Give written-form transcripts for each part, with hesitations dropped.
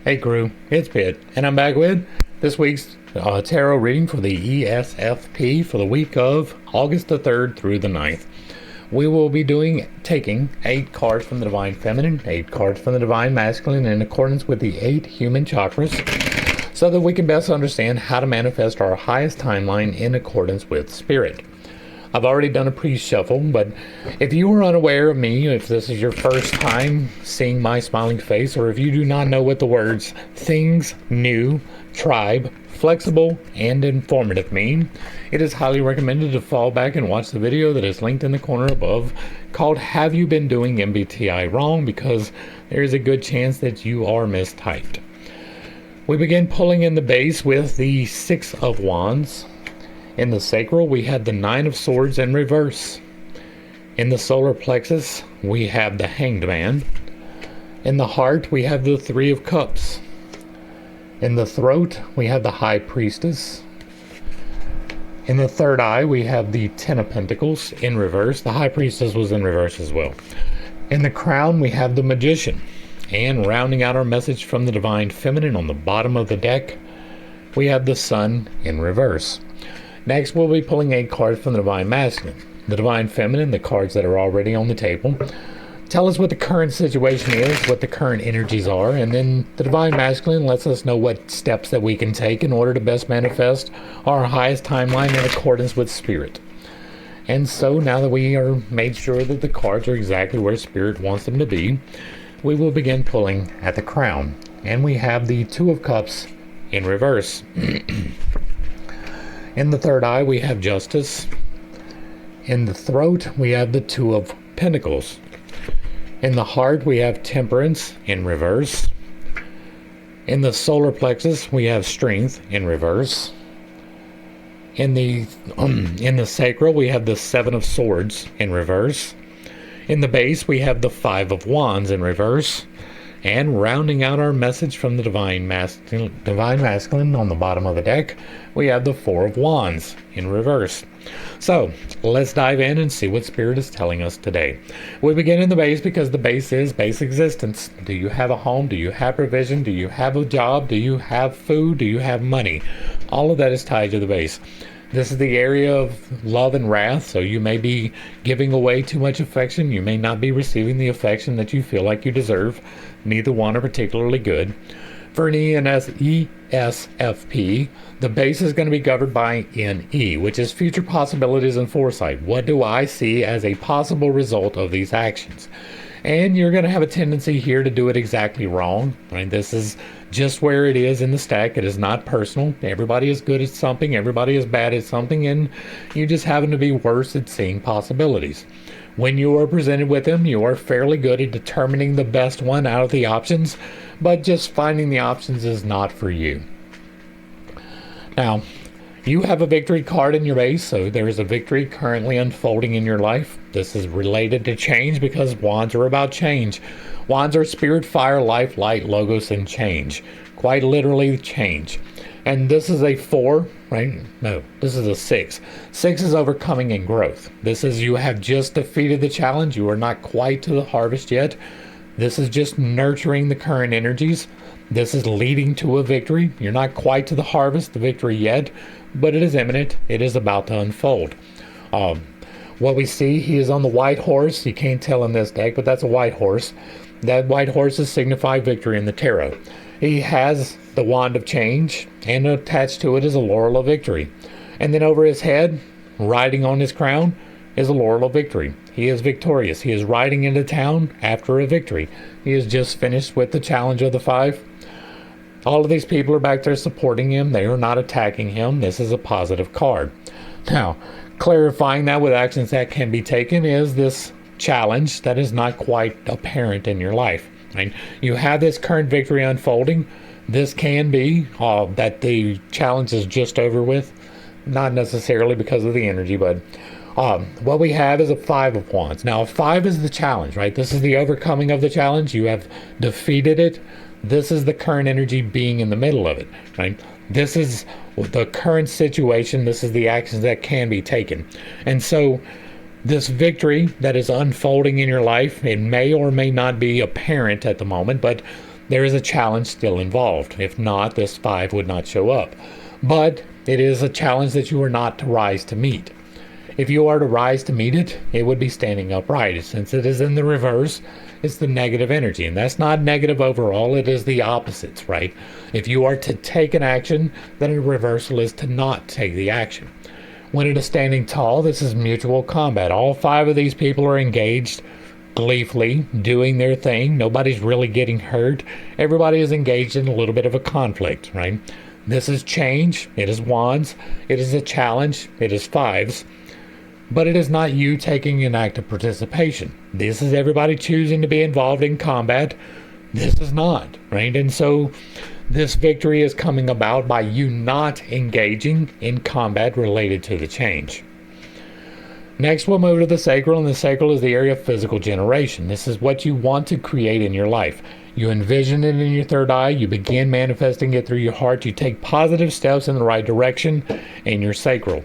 Hey crew, it's Pitt, and I'm back with this week's tarot reading for the ESFP for the week of August the 3rd through the 9th. We will be taking 8 cards from the Divine Feminine, 8 cards from the Divine Masculine in accordance with the 8 human chakras, so that we can best understand how to manifest our highest timeline in accordance with Spirit. I've already done a pre-shuffle, but if you are unaware of me, if this is your first time seeing my smiling face, or if you do not know what the words things, new, tribe, flexible, and informative mean, it is highly recommended to fall back and watch the video that is linked in the corner above called Have You Been Doing MBTI Wrong? Because there is a good chance that you are mistyped. We begin pulling in the base with the 6 of Wands. In the sacral, we have the 9 of Swords in reverse. In the solar plexus, we have the Hanged Man. In the heart, we have the 3 of Cups. In the throat, we have the High Priestess. In the third eye, we have the 10 of Pentacles in reverse. The High Priestess was in reverse as well. In the crown, we have the Magician. And rounding out our message from the Divine Feminine on the bottom of the deck, we have the Sun in reverse. Next, we'll be pulling 8 cards from the Divine Masculine. The Divine Feminine, the cards that are already on the table, tell us what the current situation is, what the current energies are, and then the Divine Masculine lets us know what steps that we can take in order to best manifest our highest timeline in accordance with Spirit. And so now that we are made sure that the cards are exactly where Spirit wants them to be, we will begin pulling at the crown. And we have the 2 of Cups in reverse. In the third eye, we have Justice. In the throat, we have the 2 of Pentacles. In the heart, we have Temperance in reverse. In the solar plexus, we have Strength in reverse. In the sacral, we have the 7 of Swords in reverse. In the base, we have the 5 of Wands in reverse. And rounding out our message from the Divine Masculine on the bottom of the deck, we have the 4 of Wands in reverse. So, let's dive in and see what Spirit is telling us today. We begin in the base because the base is base existence. Do you have a home? Do you have provision? Do you have a job? Do you have food? Do you have money? All of that is tied to the base. This is the area of love and wrath, so you may be giving away too much affection. You may not be receiving the affection that you feel like you deserve. Neither one are particularly good. For an ESFP, the base is going to be governed by NE, which is future possibilities and foresight. What do I see as a possible result of these actions? And you're going to have a tendency here to do it exactly wrong. Right? This is just where it is in the stack. It is not personal. Everybody is good at something. Everybody is bad at something. And you just happen to be worse at seeing possibilities. When you are presented with them, you are fairly good at determining the best one out of the options. But just finding the options is not for you. Now, you have a victory card in your base, so there is a victory currently unfolding in your life. This is related to change because wands are about change. Wands are spirit, fire, life, light, logos, and change. Quite literally change. And this is a 4, right? No, this is a 6. 6 is overcoming and growth. This is you have just defeated the challenge. You are not quite to the harvest yet. This is just nurturing the current energies. This is leading to a victory. You're not quite to the harvest, the victory yet, but it is imminent. It is about to unfold. What we see, he is on the white horse. You can't tell in this deck, but that's a white horse. That white horse is signify victory in the tarot. He has the wand of change, and attached to it is a laurel of victory. And then over his head, riding on his crown, is a laurel of victory. He is victorious. He is riding into town after a victory. He has just finished with the challenge of the 5. All of these people are back there supporting him. They are not attacking him. This is a positive card. Now, clarifying that with actions that can be taken is this challenge that is not quite apparent in your life. Right? You have this current victory unfolding. This can be that the challenge is just over with. Not necessarily because of the energy, but what we have is a 5 of Wands. Now, a 5 is the challenge, right? This is the overcoming of the challenge. You have defeated it. This is the current energy being in the middle of it, right? This is the current situation. This is the actions that can be taken. And so this victory that is unfolding in your life, it may or may not be apparent at the moment, but there is a challenge still involved. If not, this 5 would not show up. But it is a challenge that you are not to rise to meet. If you are to rise to meet it, it would be standing upright. Since it is in the reverse, it's the negative energy. And that's not negative overall, it is the opposites, right? If you are to take an action, then a reversal is to not take the action. When it is standing tall, this is mutual combat. All 5 of these people are engaged gleefully, doing their thing. Nobody's really getting hurt. Everybody is engaged in a little bit of a conflict, right? This is change. It is wands. It is a challenge. It is 5s. But it is not you taking an active participation. This is everybody choosing to be involved in combat. This is not, right? And so this victory is coming about by you not engaging in combat related to the change. Next, we'll move to the sacral, and the sacral is the area of physical generation. This is what you want to create in your life. You envision it in your third eye. You begin manifesting it through your heart. You take positive steps in the right direction in your sacral.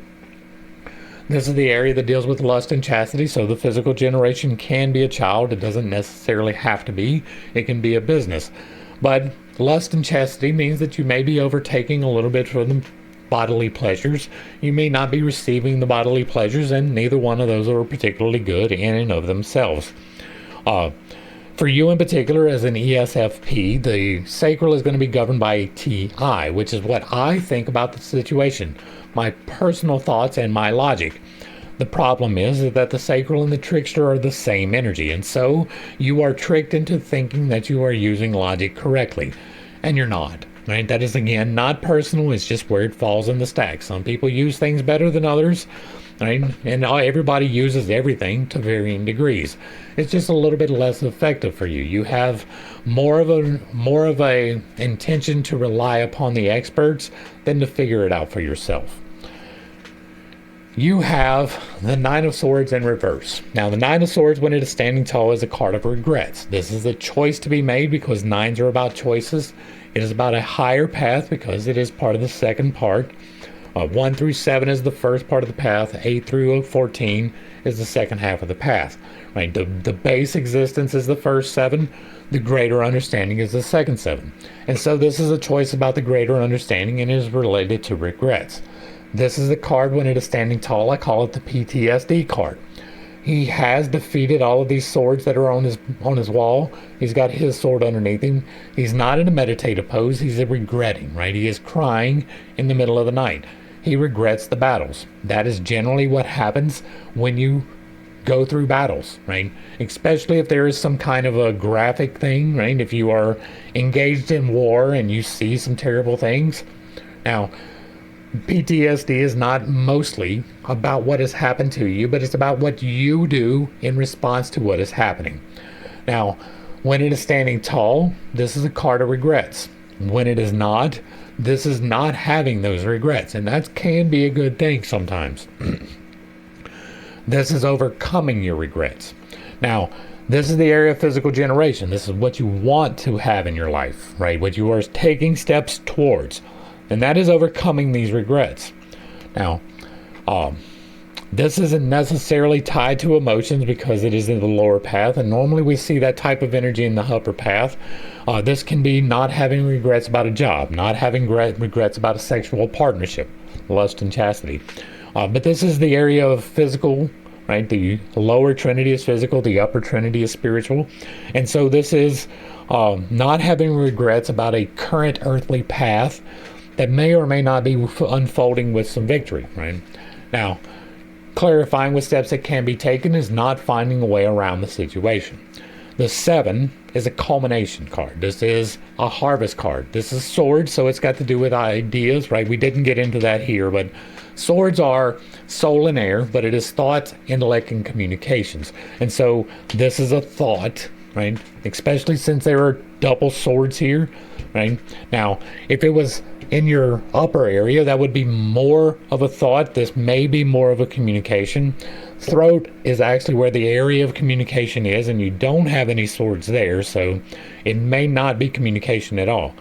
This is the area that deals with lust and chastity, so the physical generation can be a child. It doesn't necessarily have to be. It can be a business. But lust and chastity means that you may be overtaking a little bit for the bodily pleasures. You may not be receiving the bodily pleasures, and neither one of those are particularly good in and of themselves. For you in particular, as an ESFP, the sacral is going to be governed by TI, which is what I think about the situation, my personal thoughts and my logic. The problem is that the sacral and the trickster are the same energy, and so you are tricked into thinking that you are using logic correctly, and you're not. Right? That is, again, not personal. It's just where it falls in the stack. Some people use things better than others, right? And everybody uses everything to varying degrees. It's just a little bit less effective for you. You have more of a intention to rely upon the experts than to figure it out for yourself. You have the Nine of Swords in reverse. Now, the Nine of Swords, when it is standing tall, is a card of regrets. This is a choice to be made because 9s are about choices. It is about a higher path because it is part of the second part. 1 through 7 is the first part of the path. 8 through 14 is the second half of the path. Right? The base existence is the first 7. The greater understanding is the second 7. And so this is a choice about the greater understanding and is related to regrets. This is the card when it is standing tall. I call it the PTSD card. He has defeated all of these swords that are on his wall. He's got his sword underneath him. He's not in a meditative pose. He's regretting, right? He is crying in the middle of the night. He regrets the battles. That is generally what happens when you go through battles, right? Especially if there is some kind of a graphic thing, right? If you are engaged in war and you see some terrible things. Now, PTSD is not mostly about what has happened to you, but it's about what you do in response to what is happening. Now, when it is standing tall, this is a card of regrets. When it is not, this is not having those regrets, and that can be a good thing sometimes. This is overcoming your regrets. Now, this is the area of physical generation. This is what you want to have in your life, right? What you are taking steps towards. And that is overcoming these regrets. Now, this isn't necessarily tied to emotions because it is in the lower path. And normally we see that type of energy in the upper path. This can be not having regrets about a job, not having regrets about a sexual partnership, lust and chastity. But this is the area of physical, right? The lower trinity is physical, the upper trinity is spiritual. And so this is not having regrets about a current earthly path that may or may not be unfolding with some victory, right? Now, clarifying what steps that can be taken is not finding a way around the situation. The 7 is a culmination card. This is a harvest card. This is swords, so it's got to do with ideas, right? We didn't get into that here, but swords are soul and air, but it is thought, intellect, and communications. And so this is a thought, right? Especially since there are double swords here, right? Now, if it was in your upper area, that would be more of a thought. This may be more of a communication. Throat is actually where the area of communication is, and you don't have any swords there, so it may not be communication at all.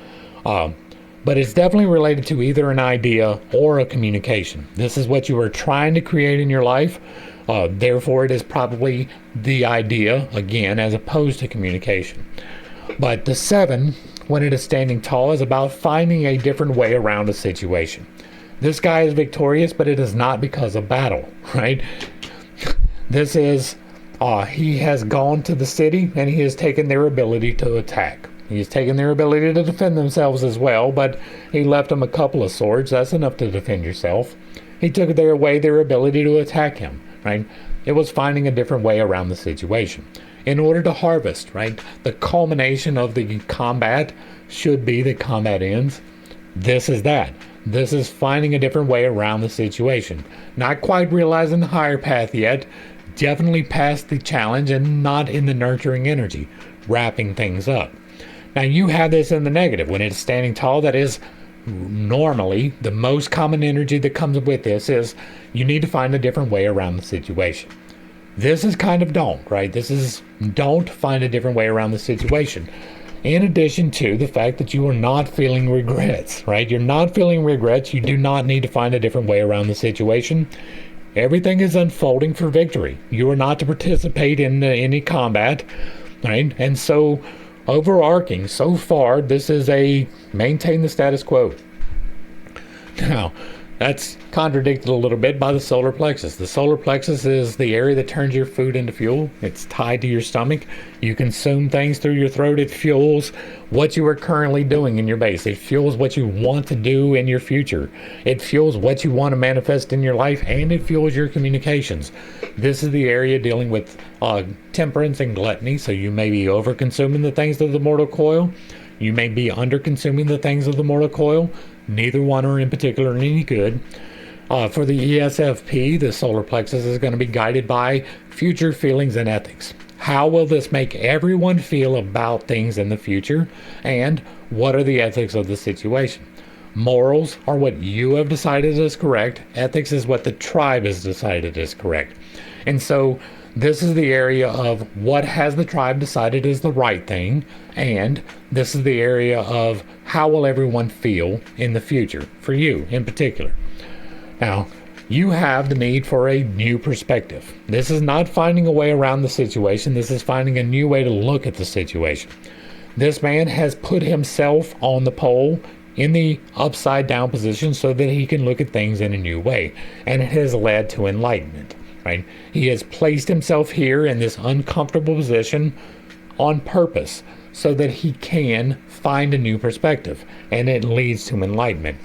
But it's definitely related to either an idea or a communication. This is what you are trying to create in your life. Therefore, it is probably the idea, again, as opposed to communication. But the 7, when it is standing tall, is about finding a different way around a situation. This guy is victorious, but it is not because of battle, right? This is, he has gone to the city and he has taken their ability to attack. He has taken their ability to defend themselves as well, but he left them a couple of swords. That's enough to defend yourself. He took away their ability to attack him, right? It was finding a different way around the situation. In order to harvest, right? The culmination of the combat should be that combat ends. This is that. This is finding a different way around the situation. Not quite realizing the higher path yet. Definitely past the challenge and not in the nurturing energy. Wrapping things up. Now you have this in the negative. When it's standing tall, that is normally the most common energy that comes with this is you need to find a different way around the situation. This is kind of don't, right? This is don't find a different way around the situation. In addition to the fact that you are not feeling regrets, right? You're not feeling regrets. You do not need to find a different way around the situation. Everything is unfolding for victory. You are not to participate in any combat, right? And so, overarching, so far, this is a maintain the status quo. Now, that's contradicted a little bit by the solar plexus. The solar plexus is the area that turns your food into fuel. It's tied to your stomach. You consume things through your throat. It fuels what you are currently doing in your base. It fuels what you want to do in your future. It fuels what you want to manifest in your life, and it fuels your communications. This is the area dealing with temperance and gluttony. So you may be over consuming the things of the mortal coil. You may be under consuming the things of the mortal coil. Neither one are in particular any good. For the ESFP, the solar plexus is going to be guided by future feelings and ethics. How will this make everyone feel about things in the future? And what are the ethics of the situation? Morals are what you have decided is correct. Ethics is what the tribe has decided is correct. And so this is the area of what has the tribe decided is the right thing, and this is the area of how will everyone feel in the future, for you in particular. Now, you have the need for a new perspective. This is not finding a way around the situation. This is finding a new way to look at the situation. This man has put himself on the pole in the upside down position so that he can look at things in a new way, and it has led to enlightenment. Right? He has placed himself here in this uncomfortable position on purpose so that he can find a new perspective, and it leads to enlightenment.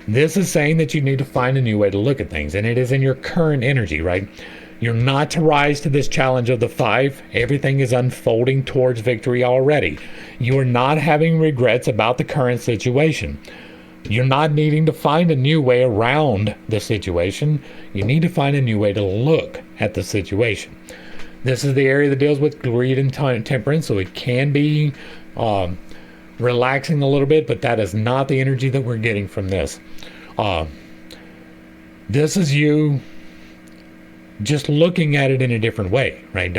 This is saying that you need to find a new way to look at things, and it is in your current energy, right? You're not to rise to this challenge of the 5. Everything is unfolding towards victory already. You are not having regrets about the current situation. You're not needing to find a new way around the situation. You need to find a new way to look at the situation. This is the area that deals with greed and temperance, so it can be relaxing a little bit, but that is not the energy that we're getting from this. This is you just looking at it in a different way, right?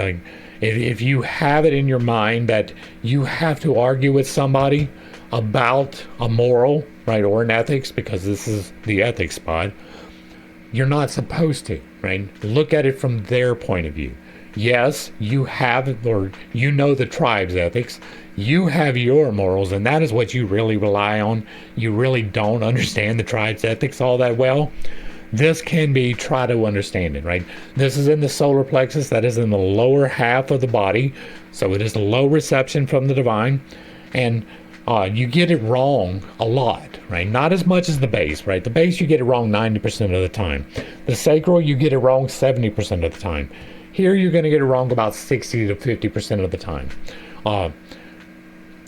If you have it in your mind that you have to argue with somebody about a moral, right, or an ethics, because this is the ethics spot, you're not supposed to, right? Look at it from their point of view. Yes, you have, or you know the tribe's ethics. You have your morals, and that is what you really rely on. You really don't understand the tribe's ethics all that well. This can be try to understand it, right? This is in the solar plexus. That is in the lower half of the body. So it is a low reception from the divine. And you get it wrong a lot, right? Not as much as the base, right? The base, you get it wrong 90% of the time. The sacral, you get it wrong 70% of the time. Here, you're going to get it wrong about 60 to 50% of the time.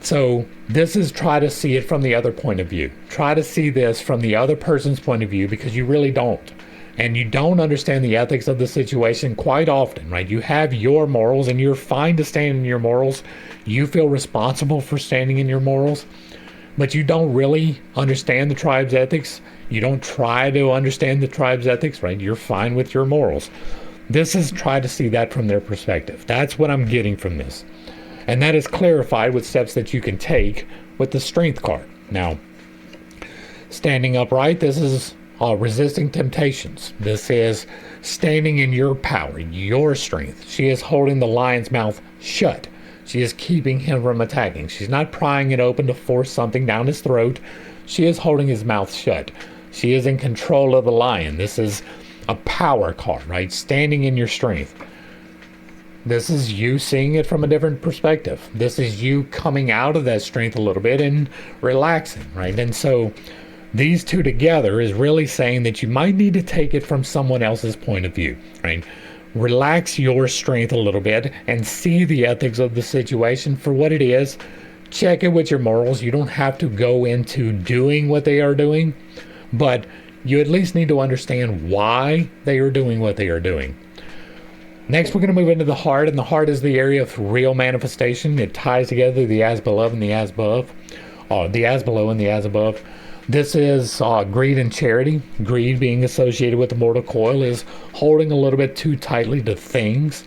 So this is try to see it from the other point of view. Try to see this from the other person's point of view, because you really don't. And you don't understand the ethics of the situation quite often, right? You have your morals and you're fine to stand in your morals. You feel responsible for standing in your morals, but you don't really understand the tribe's ethics. You don't try to understand the tribe's ethics, right? You're fine with your morals. This is try to see that from their perspective. That's what I'm getting from this. And that is clarified with steps that you can take with the strength card. Now, standing upright, this is resisting temptations. This is standing in your power, your strength. She is holding the lion's mouth shut. She is keeping him from attacking. She's not prying it open to force something down his throat. She is holding his mouth shut. She is in control of the lion. This is a power card, right? Standing in your strength. This is you seeing it from a different perspective. This is you coming out of that strength a little bit and relaxing, right? And so these two together is really saying that you might need to take it from someone else's point of view, right? Relax your strength a little bit and see the ethics of the situation for what it is. Check it with your morals. You don't have to go into doing what they are doing, but you at least need to understand why they are doing what they are doing. Next, we're going to move into the heart, and the heart is the area of real manifestation. It ties together the as below and the as above, the as below and the as above. This is greed and charity. Greed, being associated with the mortal coil, is holding a little bit too tightly to things.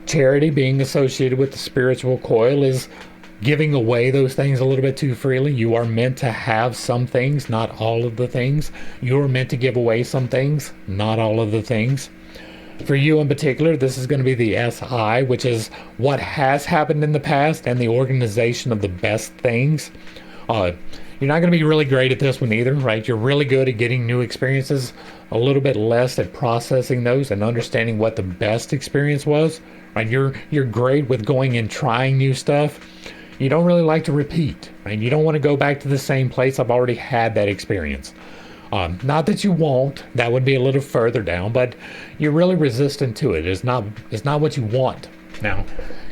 Charity, being associated with the spiritual coil, is giving away those things a little bit too freely. You are meant to have some things, not all of the things. You are meant to give away some things, not all of the things. For you in particular, this is going to be the SI, which is what has happened in the past and the organization of the best things. You're not going to be really great at this one either, right? You're really good at getting new experiences, a little bit less at processing those and understanding what the best experience was, right? You're great with going and trying new stuff. You don't really like to repeat, right? You don't want to go back to the same place. I've already had that experience. Not that you won't, that would be a little further down, but you're really resistant to it. It's not what you want. Now,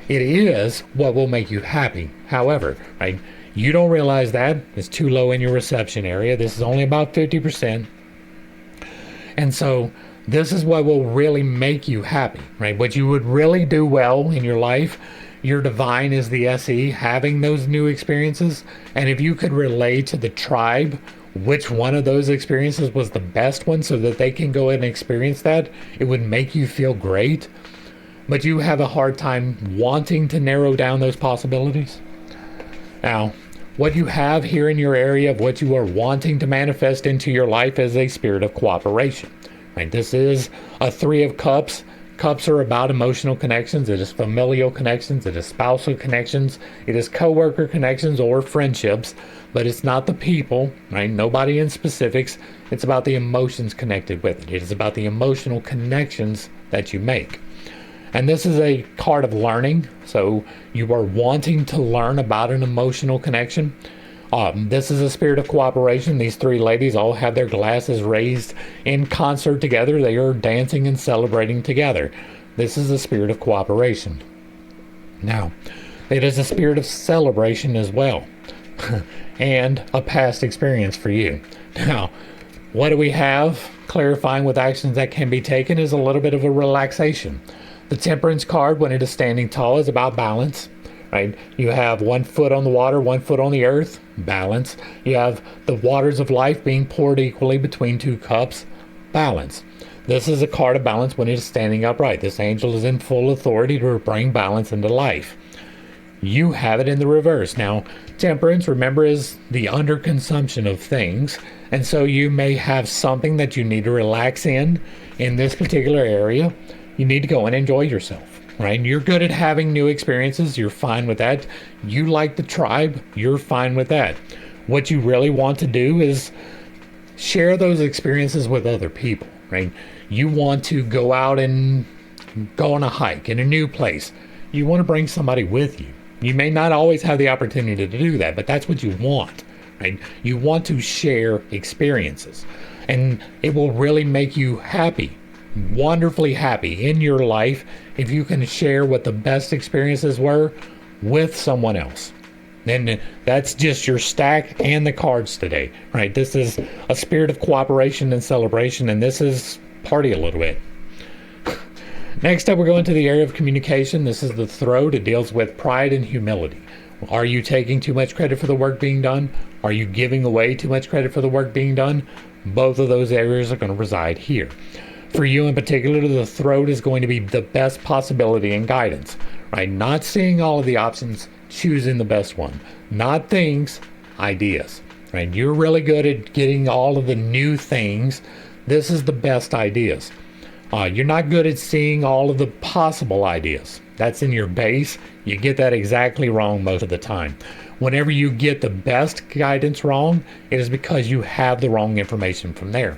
it is what will make you happy. However, right, you don't realize that. It's too low in your reception area. This is only about 50%. And so this is what will really make you happy, right? What you would really do well in your life. Your divine is the SE, having those new experiences. And if you could relate to the tribe which one of those experiences was the best one so that they can go and experience that, it would make you feel great. But you have a hard time wanting to narrow down those possibilities. Now, what you have here in your area of what you are wanting to manifest into your life is a spirit of cooperation. Right? This is a 3 of Cups. Cups are about emotional connections. It is familial connections. It is spousal connections. It is co-worker connections or friendships. But it's not the people, right? Nobody in specifics. It's about the emotions connected with it. It is about the emotional connections that you make. And this is a card of learning. So you are wanting to learn about an emotional connection. This is a spirit of cooperation. These 3 ladies all have their glasses raised in concert together. They are dancing and celebrating together. This is a spirit of cooperation. Now, it is a spirit of celebration as well. And a past experience for you. Now, what do we have? Clarifying with actions that can be taken is a little bit of a relaxation. The Temperance card, when it is standing tall, is about balance. Right? You have 1 foot on the water, 1 foot on the earth, balance. You have the waters of life being poured equally between 2 cups, balance. This is a card of balance when it is standing upright. This angel is in full authority to bring balance into life. You have it in the reverse. Now, temperance, remember, is the underconsumption of things. And so you may have something that you need to relax in this particular area. You need to go and enjoy yourself, right? You're good at having new experiences. You're fine with that. You like the tribe. You're fine with that. What you really want to do is share those experiences with other people, right? You want to go out and go on a hike in a new place. You want to bring somebody with you. You may not always have the opportunity to do that, but that's what you want, right? You want to share experiences, and it will really make you happy, wonderfully happy in your life if you can share what the best experiences were with someone else. And that's just your stack and the cards today, right? This is a spirit of cooperation and celebration, and this is party a little bit. Next up, we're going to the area of communication. This is the throat. It deals with pride and humility. Are you taking too much credit for the work being done? Are you giving away too much credit for the work being done? Both of those areas are going to reside here. For you in particular, the throat is going to be the best possibility and guidance, right? Not seeing all of the options, choosing the best one. Not things, ideas, right? You're really good at getting all of the new things. This is the best ideas. You're not good at seeing all of the possible ideas. That's in your base. You get that exactly wrong most of the time. Whenever you get the best guidance wrong, it is because you have the wrong information from there.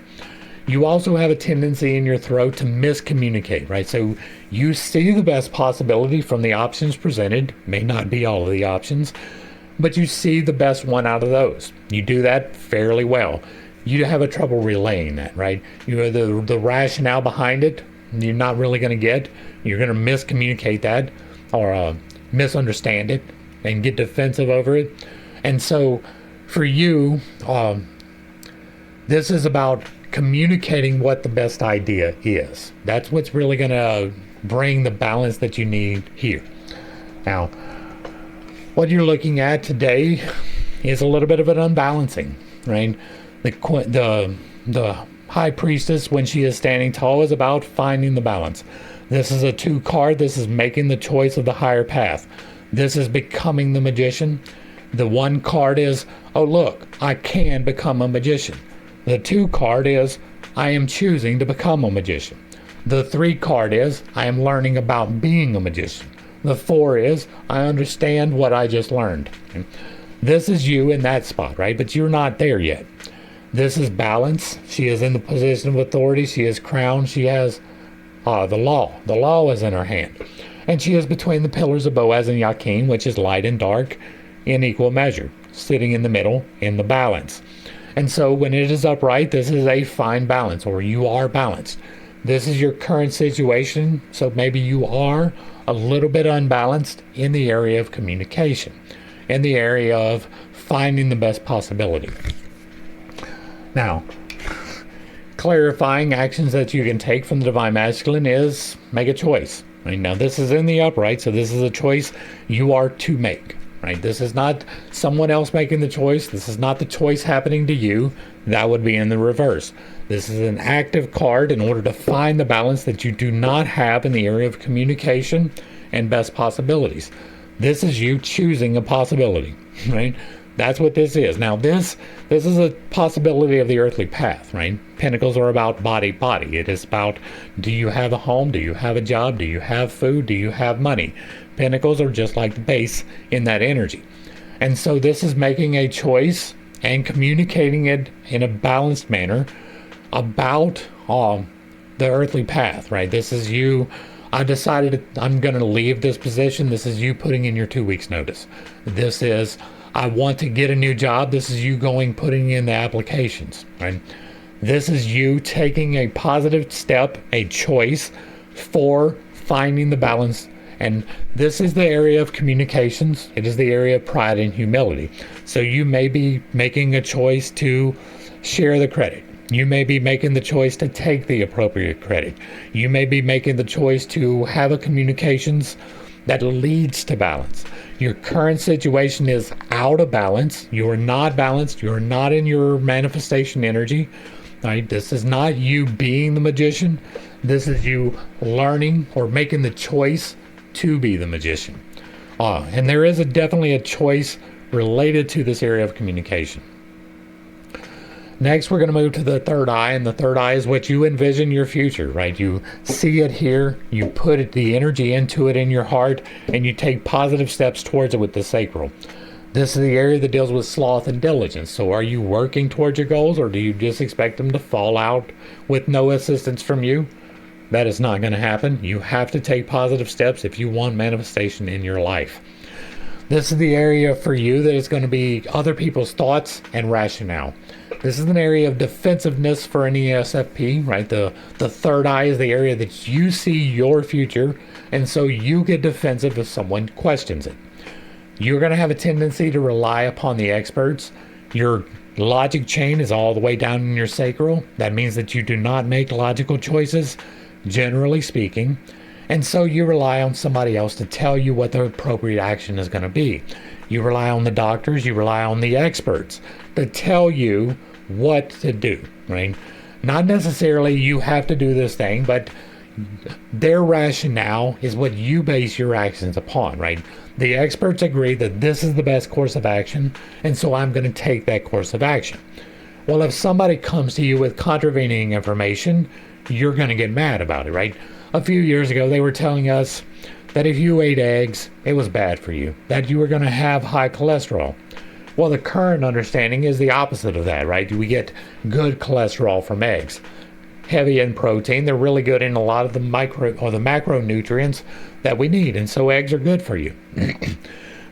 You also have a tendency in your throat to miscommunicate, right? So you see the best possibility from the options presented, may not be all of the options, but you see the best one out of those. You do that fairly well. You have a trouble relaying that, right? You know, the rationale behind it, you're not really going to get. You're going to miscommunicate that or misunderstand it and get defensive over it. And so for you, this is about communicating what the best idea is. That's what's really going to bring the balance that you need here. Now, what you're looking at today is a little bit of an unbalancing, right? The high priestess, when she is standing tall, is about finding the balance. This is a 2 card. This is making the choice of the higher path. This is becoming the magician. The 1 card is, oh look, I can become a magician. The 2 card is, I am choosing to become a magician. The 3 card is, I am learning about being a magician. The 4 is, I understand what I just learned. This is you in that spot, right? But you're not there yet. This is balance. She is in the position of authority. She is crowned. She has the law. The law is in her hand. And she is between the pillars of Boaz and Yakin, which is light and dark in equal measure, sitting in the middle in the balance. And so when it is upright, this is a fine balance, or you are balanced. This is your current situation, so maybe you are a little bit unbalanced in the area of communication, in the area of finding the best possibility. Now, clarifying actions that you can take from the Divine Masculine is make a choice. Right? Now, this is in the upright, so this is a choice you are to make. Right? This is not someone else making the choice. This is not the choice happening to you. That would be in the reverse. This is an active card in order to find the balance that you do not have in the area of communication and best possibilities. This is you choosing a possibility, right? That's what this is. Now, this is a possibility of the earthly path, right? Pentacles are about body. It is about, do you have a home? Do you have a job? Do you have food? Do you have money? Pentacles are just like the base in that energy. And so this is making a choice and communicating it in a balanced manner about the earthly path, right? This is you. I decided I'm going to leave this position. This is you putting in your 2 weeks notice. This is, I want to get a new job. This is you putting in the applications, right? This is you taking a positive step, a choice for finding the balance. And this is the area of communications. It is the area of pride and humility. So you may be making a choice to share the credit. You may be making the choice to take the appropriate credit. You may be making the choice to have a communications that leads to balance. Your current situation is out of balance. You are not balanced. You are not in your manifestation energy. Right? This is not you being the magician. This is you learning or making the choice to be the magician. And there is definitely a choice related to this area of communication. Next, we're going to move to the third eye, and the third eye is what you envision your future, right? You see it here, you put the energy into it in your heart, and you take positive steps towards it with the sacral. This is the area that deals with sloth and diligence. So are you working towards your goals, or do you just expect them to fall out with no assistance from you? That is not going to happen. You have to take positive steps if you want manifestation in your life. This is the area for you that is going to be other people's thoughts and rationale. This is an area of defensiveness for an ESFP, right? The third eye is the area that you see your future, and so you get defensive if someone questions it. You're going to have a tendency to rely upon the experts. Your logic chain is all the way down in your sacral. That means that you do not make logical choices, generally speaking. And so you rely on somebody else to tell you what the appropriate action is going to be. You rely on the doctors, you rely on the experts to tell you what to do, right? Not necessarily you have to do this thing, but their rationale is what you base your actions upon, right? The experts agree that this is the best course of action, and so I'm going to take that course of action. Well, if somebody comes to you with contravening information, you're going to get mad about it, right? A few years ago, they were telling us that if you ate eggs, it was bad for you, that you were going to have high cholesterol. Well, the current understanding is the opposite of that, right? We get good cholesterol from eggs. Heavy in protein, they're really good in a lot of the micro or the macronutrients that we need, and so eggs are good for you.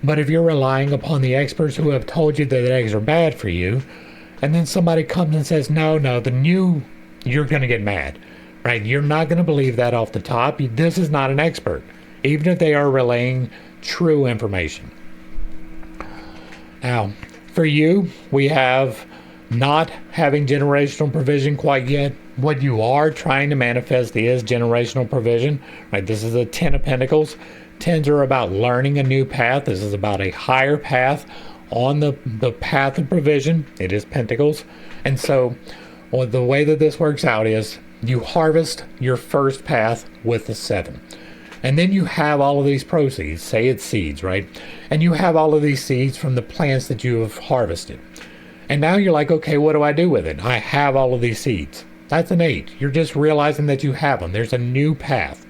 But if you're relying upon the experts who have told you that eggs are bad for you, and then somebody comes and says, no, you're going to get mad, right? You're not going to believe that off the top. This is not an expert, even if they are relaying true information. Now, for you, we have not having generational provision quite yet. What you are trying to manifest is generational provision, right? This is a 10 of Pentacles. Tens are about learning a new path. This is about a higher path on the path of provision. It is Pentacles. And so the way that this works out is you harvest your first path with the 7. And then you have all of these proceeds, say it's seeds, right? And you have all of these seeds from the plants that you have harvested. And now you're like, okay, what do I do with it? I have all of these seeds. That's an 8. You're just realizing that you have them. There's a new path.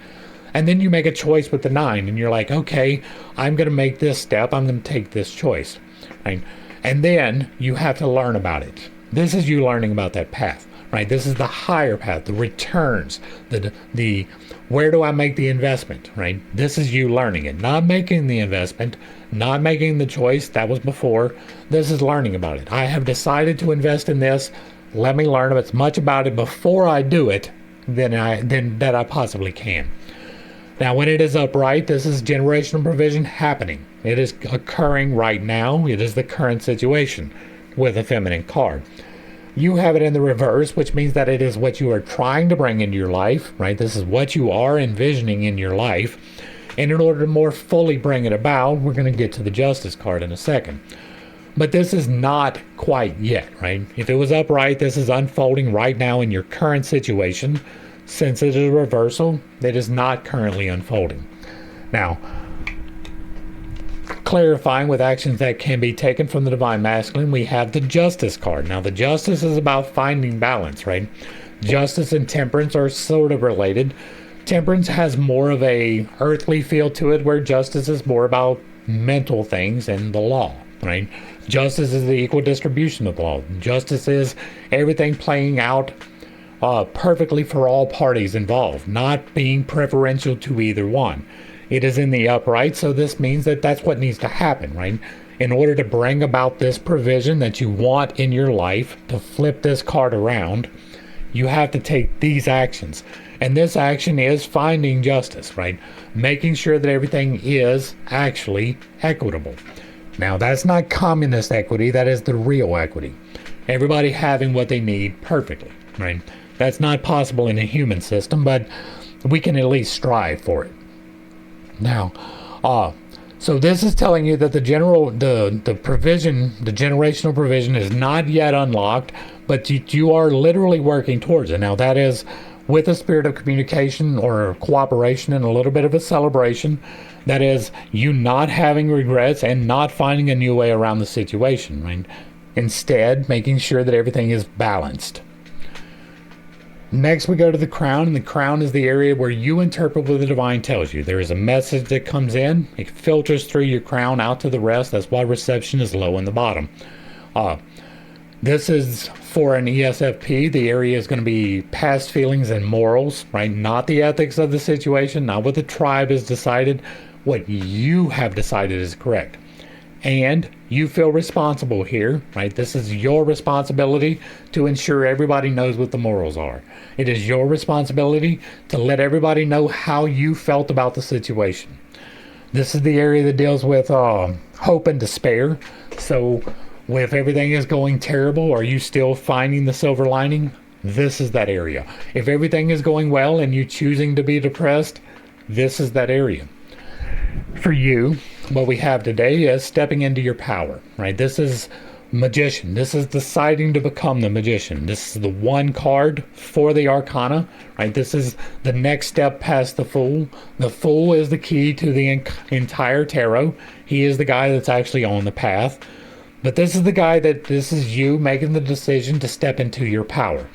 And then you make a choice with the 9, and you're like, okay, I'm going to make this step. I'm going to take this choice. Right? And then you have to learn about it. This is you learning about that path, right? This is the higher path, the returns, the where do I make the investment, right? This is you learning it, not making the investment, not making the choice. That was before. This is learning about it. I have decided to invest in this. Let me learn as much about it before I do it than that I possibly can. Now, when it is upright, this is generational provision happening. It is occurring right now. It is the current situation with a feminine card. You have it in the reverse, which means that it is what you are trying to bring into your life, right? This is what you are envisioning in your life. And in order to more fully bring it about, we're going to get to the Justice card in a second. But this is not quite yet, right? If it was upright, this is unfolding right now in your current situation. Since it is a reversal, it is not currently unfolding. Now, clarifying with actions that can be taken from the Divine Masculine, we have the Justice card. Now, the Justice is about finding balance, right? Justice and Temperance are sort of related. Temperance has more of a earthly feel to it, where Justice is more about mental things and the law, right? Justice is the equal distribution of the law. Justice is everything playing out perfectly for all parties involved, not being preferential to either one. It is in the upright, so this means that that's what needs to happen, right? In order to bring about this provision that you want in your life, to flip this card around, you have to take these actions. And this action is finding justice, right? Making sure that everything is actually equitable. Now, that's not communist equity, that is the real equity. Everybody having what they need perfectly, right? That's not possible in a human system, but we can at least strive for it. Now, so this is telling you that the provision, the generational provision is not yet unlocked, but you are literally working towards it. Now, that is with a spirit of communication or cooperation and a little bit of a celebration. That is you not having regrets and not finding a new way around the situation, right? Instead, making sure that everything is balanced. Next, we go to the crown, and the crown is the area where you interpret what the divine tells you. There is a message that comes in. It filters through your crown out to the rest. That's why reception is low in the bottom. This is for an ESFP. The area is going to be past feelings and morals, right? Not the ethics of the situation, not what the tribe has decided. What you have decided is correct. And you feel responsible here, right? This is your responsibility to ensure everybody knows what the morals are. It is your responsibility to let everybody know how you felt about the situation. This is the area that deals with hope and despair. So if everything is going terrible, are you still finding the silver lining? This is that area. If everything is going well and you choosing to be depressed, this is that area. For you, what we have today is stepping into your power, right? This is magician. This is deciding to become the magician. This is the one card for the arcana, right? This is the next step past the fool. The fool is the key to the entire tarot. He is the guy that's actually on the path. But this is the guy this is you making the decision to step into your power.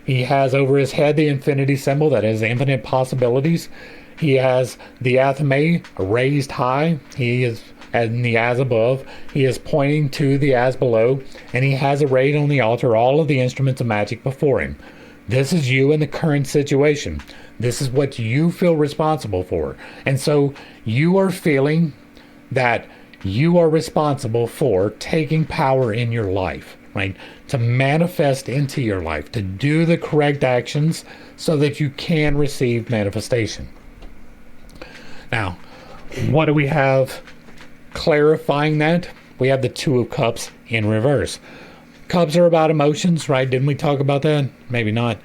He has over his head the infinity symbol that has infinite possibilities. He has the athame raised high. He is in the as above. He is pointing to the as below, and he has arrayed on the altar all of the instruments of magic before him. This is you in the current situation. This is what you feel responsible for. And so you are feeling that you are responsible for taking power in your life, right? To manifest into your life, to do the correct actions so that you can receive manifestation. Now, what do we have clarifying that? We have the Two of Cups in reverse. Cups are about emotions, right? Didn't we talk about that? Maybe not.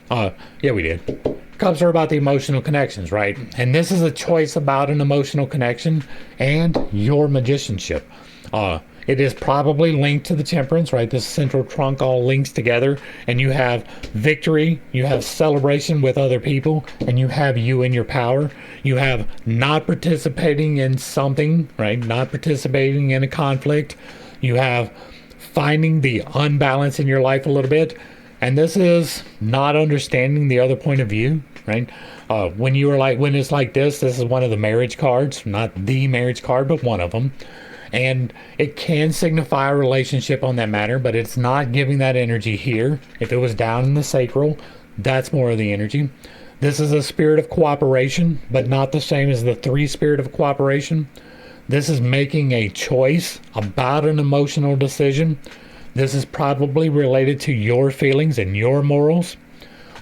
Yeah, we did. Cups are about the emotional connections, right? And this is a choice about an emotional connection and your magicianship. It is probably linked to the Temperance, right? This central trunk all links together, and you have victory, you have celebration with other people, and you have you in your power. You have not participating in something, right? Not participating in a conflict. You have finding the unbalance in your life a little bit. And this is not understanding the other point of view, right? When it's like this is one of the marriage cards, not the marriage card, but one of them. And it can signify a relationship on that matter, but it's not giving that energy here. If it was down in the sacral, that's more of the energy. This is a spirit of cooperation, but not the same as the 3 spirit of cooperation. This is making a choice about an emotional decision. This is probably related to your feelings and your morals.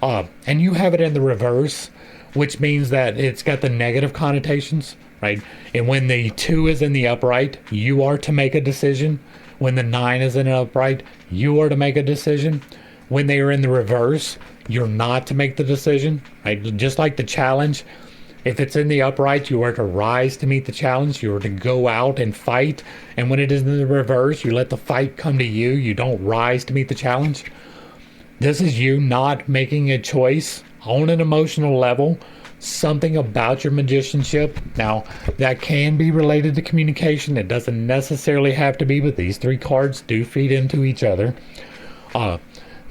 And you have it in the reverse, which means that it's got the negative connotations, right? And when the 2 is in the upright, you are to make a decision. When the 9 is in an upright, you are to make a decision. When they are in the reverse, you're not to make the decision, right? Just like the challenge. If it's in the upright, you are to rise to meet the challenge. You are to go out and fight. And when it is in the reverse, you let the fight come to you. You don't rise to meet the challenge. This is you not making a choice on an emotional level, something about your magicianship. Now, that can be related to communication. It doesn't necessarily have to be, but these 3 cards do feed into each other.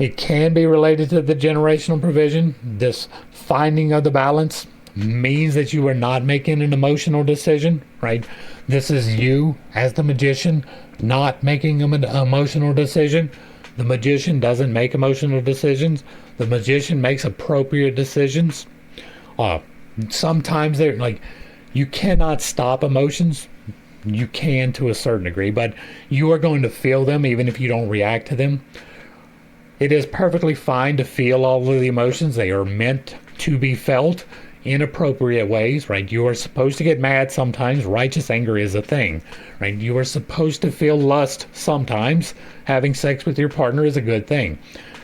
It can be related to the generational provision. This finding of the balance means that you are not making an emotional decision, right? This is you as the magician not making an emotional decision. The magician doesn't make emotional decisions. The magician makes appropriate decisions. Sometimes they're like, you cannot stop emotions. You can to a certain degree, but you are going to feel them even if you don't react to them. It is perfectly fine to feel all of the emotions. They are meant to be felt in appropriate ways, right? You are supposed to get mad sometimes. Righteous anger is a thing, right? You are supposed to feel lust sometimes. Having sex with your partner is a good thing.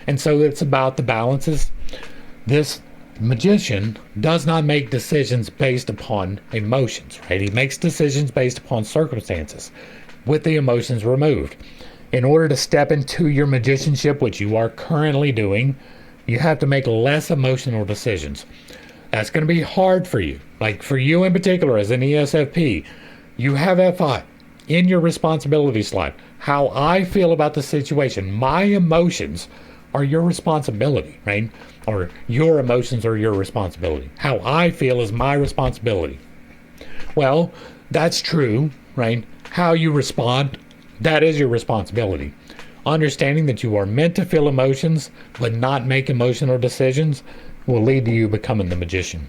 And so it's about the balances. This magician does not make decisions based upon emotions, right? He makes decisions based upon circumstances with the emotions removed. In order to step into your magicianship, which you are currently doing, you have to make less emotional decisions. That's going to be hard for you. Like for you in particular, as an ESFP, you have FI in your responsibility slot. How I feel about the situation, my emotions are your responsibility, right? Or your emotions are your responsibility. How I feel is my responsibility. Well, that's true, right? How you respond, that is your responsibility. Understanding that you are meant to feel emotions, but not make emotional decisions, will lead to you becoming the magician.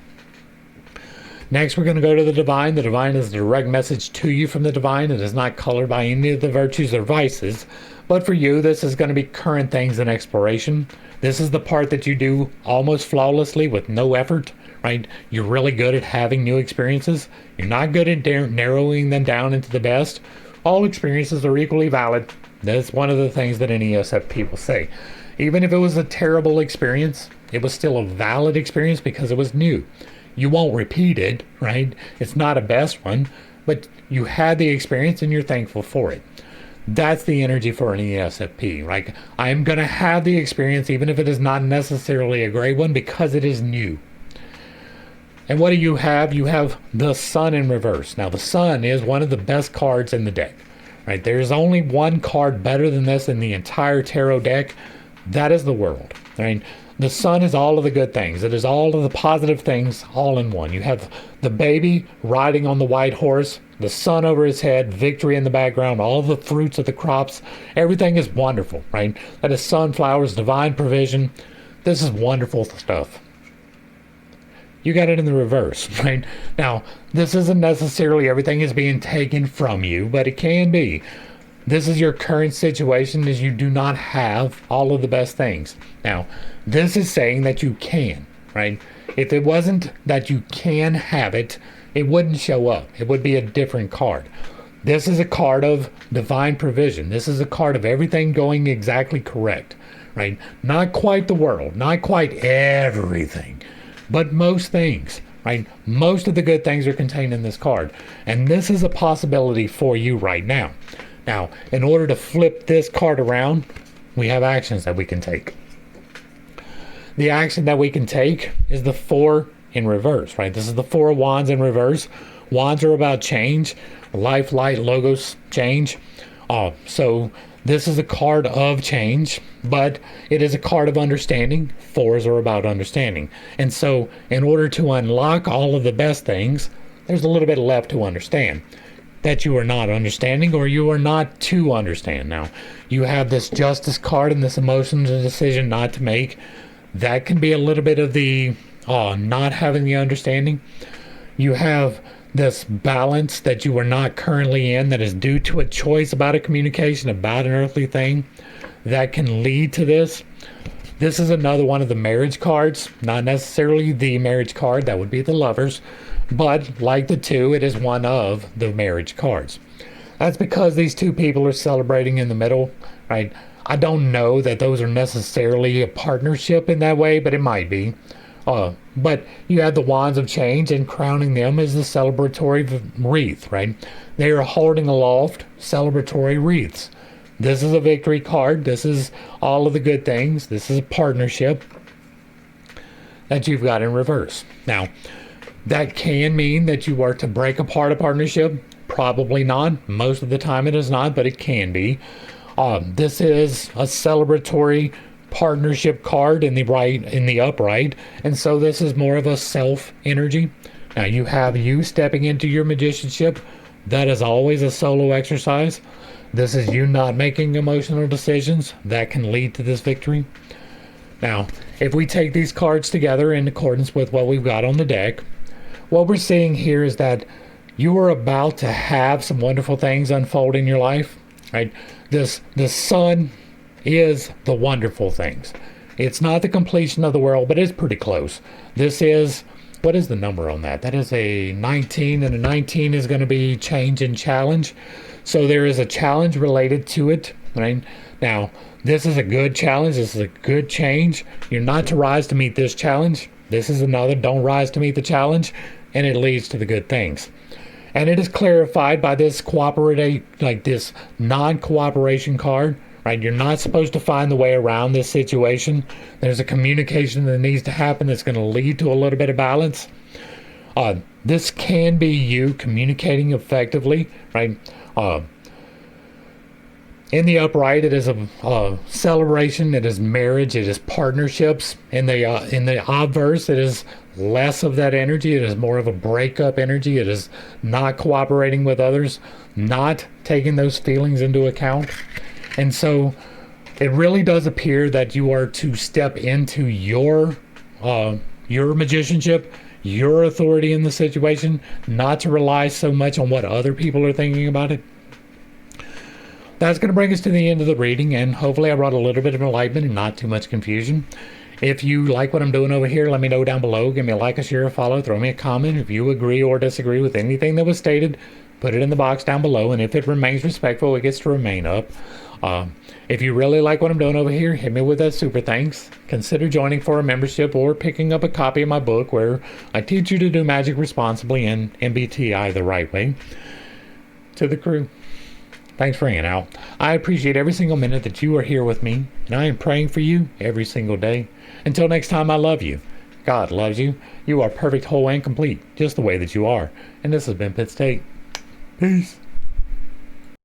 Next, we're going to go to the divine. The divine is a direct message to you from the divine. It is not colored by any of the virtues or vices. But for you, this is going to be current things in exploration. This is the part that you do almost flawlessly with no effort, right? You're really good at having new experiences. You're not good at narrowing them down into the best. All experiences are equally valid. That's one of the things that an ESFP will say. Even if it was a terrible experience, it was still a valid experience because it was new. You won't repeat it, right? It's not a best one, but you had the experience and you're thankful for it. That's the energy for an ESFP. Like, I'm going to have the experience even if it is not necessarily a great one because it is new. And what do you have? You have the Sun in reverse. Now, the Sun is one of the best cards in the deck, right? There's only one card better than this in the entire tarot deck. That is the World, right? the sun is all of the good things. It is all of the positive things all in one. You have the baby riding on the white horse, the sun over his head, victory in the background, all the fruits of the crops. Everything is wonderful, right? That is sunflowers, divine provision. This is wonderful stuff. You got it in the reverse, right? Now, this isn't necessarily everything is being taken from you, but it can be. This is your current situation, is you do not have all of the best things. Now, this is saying that you can, right? If it wasn't that you can have it, it wouldn't show up. It would be a different card. This is a card of divine provision. This is a card of everything going exactly correct, right? Not quite the world, not quite everything, but most things, right? Most of the good things are contained in this card. And this is a possibility for you right now. Now, in order to flip this card around, we have actions that we can take. The action that we can take is the 4 in reverse, right? This is the 4 of Wands in reverse. Wands are about change, life, light, logos, change. So this is a card of change, but it is a card of understanding. 4s are about understanding. And so in order to unlock all of the best things, there's a little bit left to understand that you are not understanding, or you are not to understand. Now, you have this justice card and this emotional decision not to make. That can be a little bit of the not having the understanding. You have this balance that you are not currently in, that is due to a choice about a communication, about an earthly thing, that can lead to this. This is another one of the marriage cards, not necessarily the marriage card, that would be the Lovers, but like the 2, it is one of the marriage cards. That's because these 2 people are celebrating in the middle, right? I don't know that those are necessarily a partnership in that way, but it might be. But you have the Wands of Change, and crowning them is the celebratory wreath, right? They are holding aloft celebratory wreaths. This is a victory card. This is all of the good things. This is a partnership that you've got in reverse. Now, that can mean that you are to break apart a partnership. Probably not. Most of the time it is not, but it can be. This is a celebratory partnership card in the upright, and so this is more of a self energy. Now you have you stepping into your magicianship. That is always a solo exercise. This is you not making emotional decisions that can lead to this victory. Now, if we take these cards together in accordance with what we've got on the deck, what we're seeing here is that you are about to have some wonderful things unfold in your life, right? The sun is the wonderful things. It's not the completion of the world, but it's pretty close. This is, what is the number on that? That is a 19, and a 19 is going to be change and challenge. So there is a challenge related to it, right? Now, this is a good challenge. This is a good change. You're not to rise to meet this challenge. This is another, don't rise to meet the challenge, and it leads to the good things. And it is clarified by this this non-cooperation card, right? You're not supposed to find the way around this situation. There's a communication that needs to happen that's going to lead to a little bit of balance. This can be you communicating effectively, right? In the upright, it is a celebration. It is marriage. It is partnerships. In the obverse, it is less of that energy. It is more of a breakup energy. It is not cooperating with others, not taking those feelings into account. And so it really does appear that you are to step into your magicianship, your authority in the situation, not to rely so much on what other people are thinking about it. That's going to bring us to the end of the reading, and hopefully I brought a little bit of enlightenment and not too much confusion. If you like what I'm doing over here, let me know down below. Give me a like, a share, a follow, throw me a comment. If you agree or disagree with anything that was stated, put it in the box down below, and if it remains respectful, it gets to remain up. If you really like what I'm doing over here, hit me with that super thanks. Consider joining for a membership or picking up a copy of my book where I teach you to do magic responsibly and MBTI the right way. To the crew, thanks for hanging out. I appreciate every single minute that you are here with me, and I am praying for you every single day. Until next time, I love you. God loves you. You are perfect, whole, and complete, just the way that you are. And this has been Pitt State. Peace.